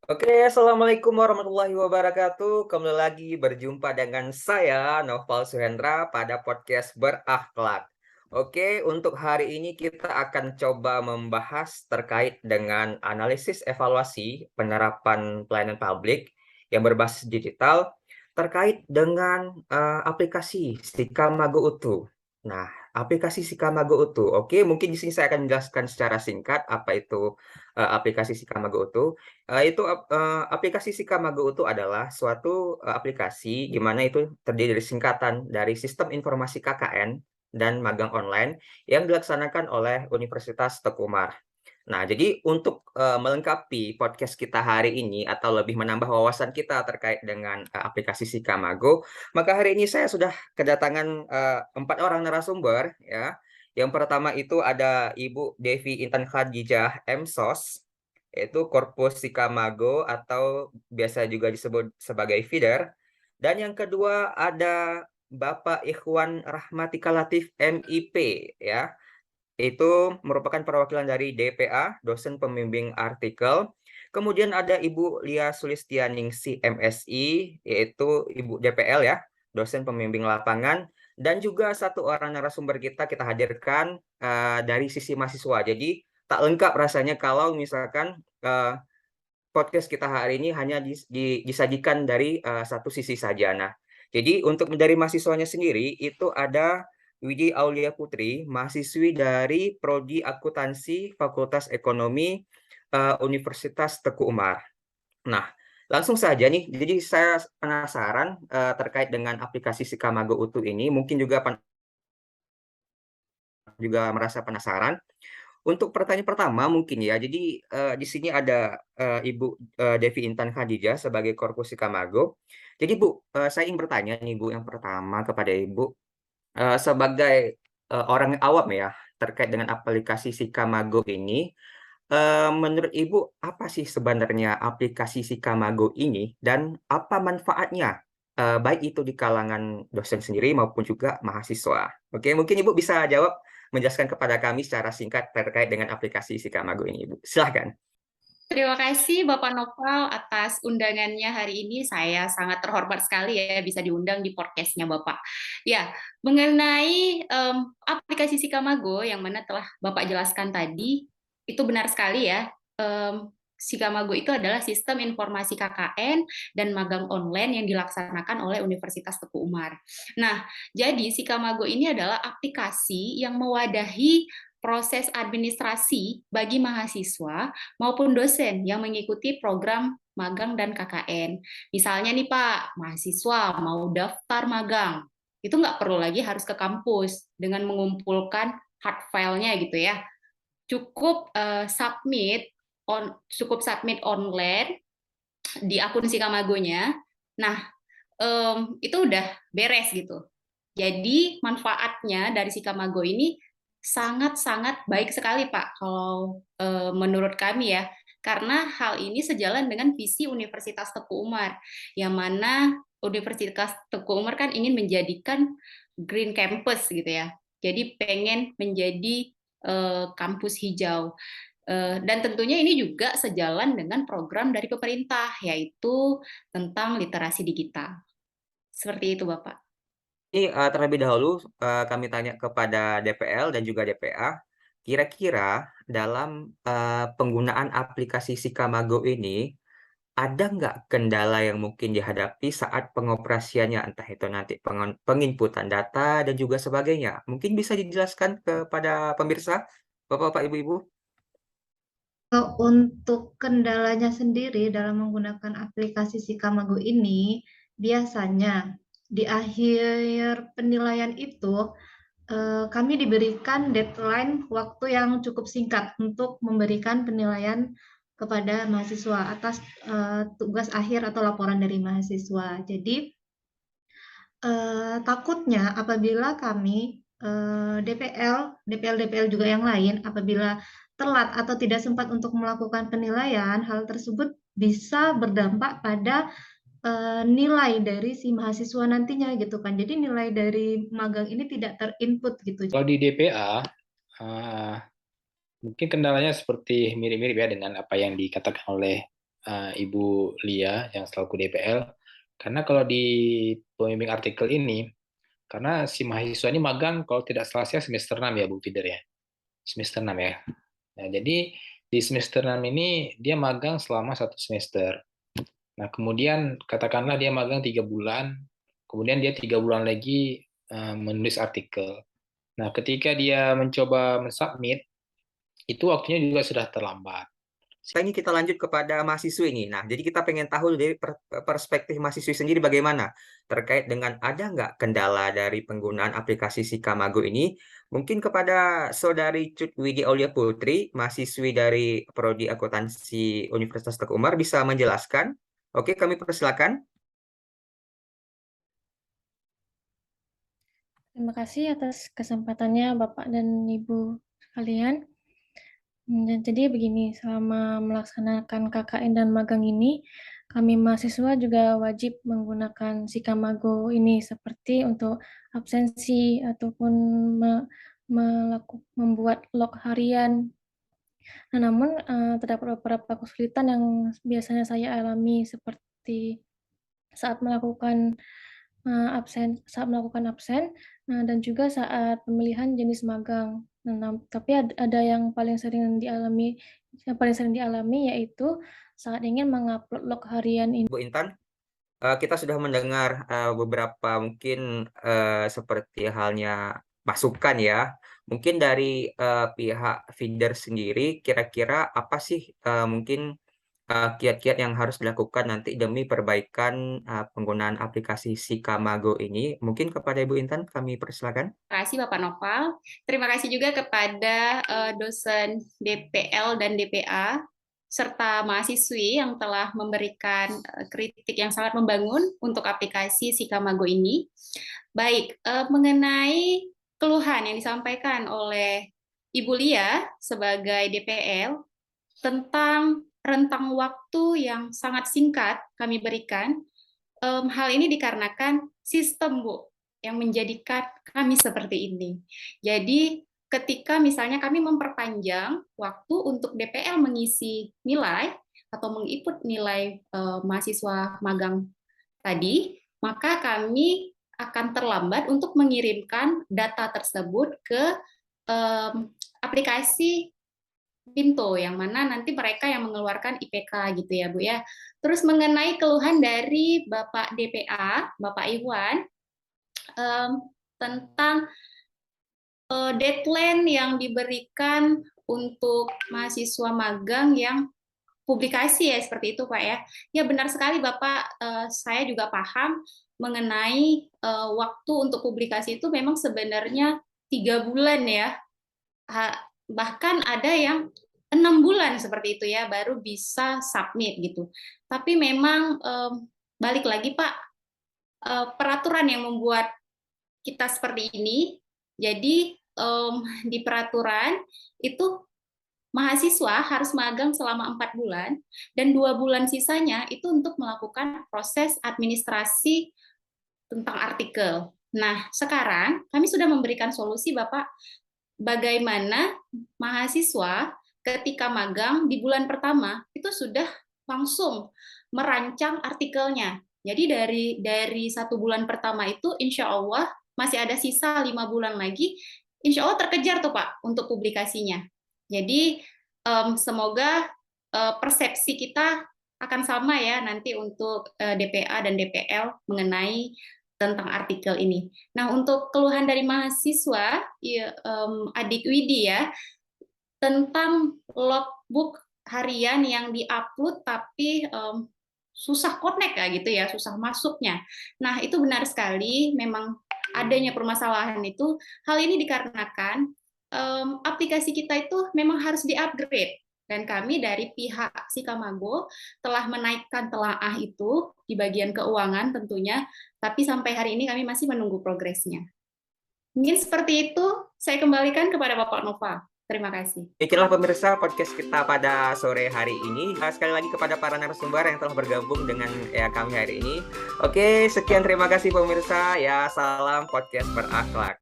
Oke, Assalamualaikum warahmatullahi wabarakatuh. Kembali lagi berjumpa dengan saya, Noval Suhendra, pada podcast Berakhlak. Oke, untuk hari ini kita akan coba membahas terkait dengan analisis evaluasi penerapan pelayanan publik yang berbasis digital terkait dengan aplikasi Sikamago Utu. Nah, aplikasi Sikamago Utu. Oke, mungkin di sini saya akan menjelaskan secara singkat apa itu aplikasi Sikamago Utu. Aplikasi Sikamago itu adalah suatu aplikasi di mana itu terdiri dari singkatan dari Sistem Informasi KKN dan Magang Online yang dilaksanakan oleh Universitas Teguh Umar. Nah, jadi untuk melengkapi podcast kita hari ini atau lebih menambah wawasan kita terkait dengan aplikasi Sikamago, maka hari ini saya sudah kedatangan 4 orang narasumber ya. Yang pertama itu ada Ibu Devi Intan Khadijah M.Sos, yaitu Korpus Sikamago atau biasa juga disebut sebagai feeder. Dan yang kedua ada Bapak Ikhwan Rahmatika Latif MIP ya. Itu merupakan perwakilan dari DPA, dosen pembimbing artikel. Kemudian ada Ibu Lia Sulistianingsih MSI, yaitu Ibu DPL ya, dosen pembimbing lapangan. Dan juga satu orang narasumber kita hadirkan dari sisi mahasiswa. Jadi tak lengkap rasanya kalau misalkan podcast kita hari ini hanya disajikan dari satu sisi saja. Nah, jadi untuk dari mahasiswanya sendiri itu ada Widi Aulia Putri, mahasiswi dari Prodi Akuntansi Fakultas Ekonomi Universitas Teguh Umar. Nah, langsung saja nih, jadi saya penasaran terkait dengan aplikasi Sikamago Utu ini, mungkin juga merasa penasaran. Untuk pertanyaan pertama mungkin ya, jadi di sini ada Ibu Devi Intan Khadijah sebagai Korpus Sikamago. Jadi Bu, saya ingin bertanya nih Bu, yang pertama kepada Ibu, sebagai orang awam ya, terkait dengan aplikasi Sikamago ini, menurut Ibu apa sih sebenarnya aplikasi Sikamago ini dan apa manfaatnya? Baik itu di kalangan dosen sendiri maupun juga mahasiswa. Oke, mungkin Ibu bisa jawab menjelaskan kepada kami secara singkat terkait dengan aplikasi Sikamago ini, Ibu. Silahkan. Terima kasih Bapak Noval atas undangannya hari ini. Saya sangat terhormat sekali ya bisa diundang di podcastnya Bapak. Ya, mengenai aplikasi Sikamago yang mana telah Bapak jelaskan tadi, itu benar sekali ya. Sikamago itu adalah sistem informasi KKN dan magang online yang dilaksanakan oleh Universitas Teguh Umar. Nah, jadi Sikamago ini adalah aplikasi yang mewadahi proses administrasi bagi mahasiswa maupun dosen yang mengikuti program magang dan KKN. Misalnya nih Pak, mahasiswa mau daftar magang, itu nggak perlu lagi harus ke kampus dengan mengumpulkan hard file-nya gitu ya. Cukup submit online di akun Sikamagonya. Nah, itu udah beres gitu. Jadi manfaatnya dari Sikamago ini sangat-sangat baik sekali Pak, kalau menurut kami ya, karena hal ini sejalan dengan visi Universitas Teguh Umar, yang mana Universitas Teguh Umar kan ingin menjadikan Green Campus gitu ya. Jadi pengen menjadi kampus hijau. Dan tentunya ini juga sejalan dengan program dari pemerintah, yaitu tentang literasi digital. Seperti itu, Bapak. Ini terlebih dahulu kami tanya kepada DPL dan juga DPA, kira-kira dalam penggunaan aplikasi Sikamago ini, ada nggak kendala yang mungkin dihadapi saat pengoperasiannya, entah itu nanti penginputan data dan juga sebagainya. Mungkin bisa dijelaskan kepada pemirsa, Bapak-bapak, Ibu-ibu? Untuk kendalanya sendiri dalam menggunakan aplikasi Sikamago ini, biasanya di akhir penilaian itu kami diberikan deadline waktu yang cukup singkat untuk memberikan penilaian kepada mahasiswa atas tugas akhir atau laporan dari mahasiswa. Jadi takutnya apabila kami DPL juga yang lain apabila telat atau tidak sempat untuk melakukan penilaian, hal tersebut bisa berdampak pada nilai dari si mahasiswa nantinya gitu kan. Jadi nilai dari magang ini tidak terinput gitu. Kalau di DPA, mungkin kendalanya seperti mirip-mirip ya dengan apa yang dikatakan oleh Ibu Lia yang selaku DPL, karena kalau di pembimbing artikel ini, karena si mahasiswa ini magang kalau tidak salah saya semester 6 ya Bu Fider ya, semester 6 ya. Nah, jadi di semester 6 ini dia magang selama 1 semester. Nah, kemudian katakanlah dia magang 3 bulan, kemudian dia 3 bulan lagi menulis artikel. Nah, ketika dia mencoba mensubmit, itu waktunya juga sudah terlambat. Ini kita lanjut kepada mahasiswi ini. Nah, jadi kita pengen tahu dari perspektif mahasiswi sendiri bagaimana terkait dengan ada nggak kendala dari penggunaan aplikasi Sikamago ini. Mungkin kepada Saudari Cut Widi Aulia Putri, mahasiswi dari Prodi Akuntansi Universitas Teguh Umar bisa menjelaskan. Oke, kami persilakan. Terima kasih atas kesempatannya Bapak dan Ibu sekalian. Dan jadi begini, selama melaksanakan KKN dan magang ini, kami mahasiswa juga wajib menggunakan Sikamago ini seperti untuk absensi ataupun membuat log harian. Nah, namun terdapat beberapa kesulitan yang biasanya saya alami seperti saat melakukan absen, dan juga saat pemilihan jenis magang. Nah, tapi ada yang paling sering dialami yaitu saat ingin mengupload log harian ini. Bu Intan, kita sudah mendengar beberapa mungkin seperti halnya masukan ya. Mungkin dari pihak feeder sendiri, kira-kira apa sih mungkin kiat-kiat yang harus dilakukan nanti demi perbaikan penggunaan aplikasi Sikamago ini? Mungkin kepada Ibu Intan kami persilakan. Terima kasih Bapak Noval. Terima kasih juga kepada dosen DPL dan DPA serta mahasiswi yang telah memberikan kritik yang sangat membangun untuk aplikasi Sikamago ini. Baik, mengenai keluhan yang disampaikan oleh Ibu Lia sebagai DPL tentang rentang waktu yang sangat singkat kami berikan, hal ini dikarenakan sistem, Bu, yang menjadikan kami seperti ini. Jadi, ketika misalnya kami memperpanjang waktu untuk DPL mengisi nilai atau menginput nilai mahasiswa magang tadi, maka kami akan terlambat untuk mengirimkan data tersebut ke aplikasi Pinto, yang mana nanti mereka yang mengeluarkan IPK gitu ya Bu ya. Terus mengenai keluhan dari Bapak DPA, Bapak Iwan, tentang deadline yang diberikan untuk mahasiswa magang yang publikasi ya, seperti itu Pak ya. Ya benar sekali Bapak, saya juga paham mengenai waktu untuk publikasi itu memang sebenarnya 3 bulan ya. Bahkan ada yang 6 bulan seperti itu ya, baru bisa submit gitu. Tapi memang balik lagi Pak, peraturan yang membuat kita seperti ini. Jadi di peraturan itu mahasiswa harus magang selama 4 bulan, dan 2 bulan sisanya itu untuk melakukan proses administrasi tentang artikel. Nah, sekarang kami sudah memberikan solusi Bapak, bagaimana mahasiswa ketika magang di bulan pertama itu sudah langsung merancang artikelnya. Jadi dari 1 bulan pertama itu insya Allah masih ada sisa 5 bulan lagi, insya Allah terkejar tuh Pak untuk publikasinya. Jadi semoga persepsi kita akan sama ya nanti untuk DPA dan DPL mengenai tentang artikel ini. Nah, untuk keluhan dari mahasiswa, Adik Widi ya, tentang logbook harian yang diupload tapi susah connect ya gitu ya, susah masuknya. Nah, itu benar sekali, memang adanya permasalahan itu. Hal ini dikarenakan aplikasi kita itu memang harus di-upgrade. Dan kami dari pihak Sikamago telah menaikkan telaah itu di bagian keuangan tentunya, tapi sampai hari ini kami masih menunggu progresnya. Mungkin seperti itu, saya kembalikan kepada Bapak Nova. Terima kasih. Itulah pemirsa podcast kita pada sore hari ini. Sekali lagi kepada para narasumber yang telah bergabung dengan kami hari ini. Oke, sekian terima kasih pemirsa. Ya, salam podcast berakhlak.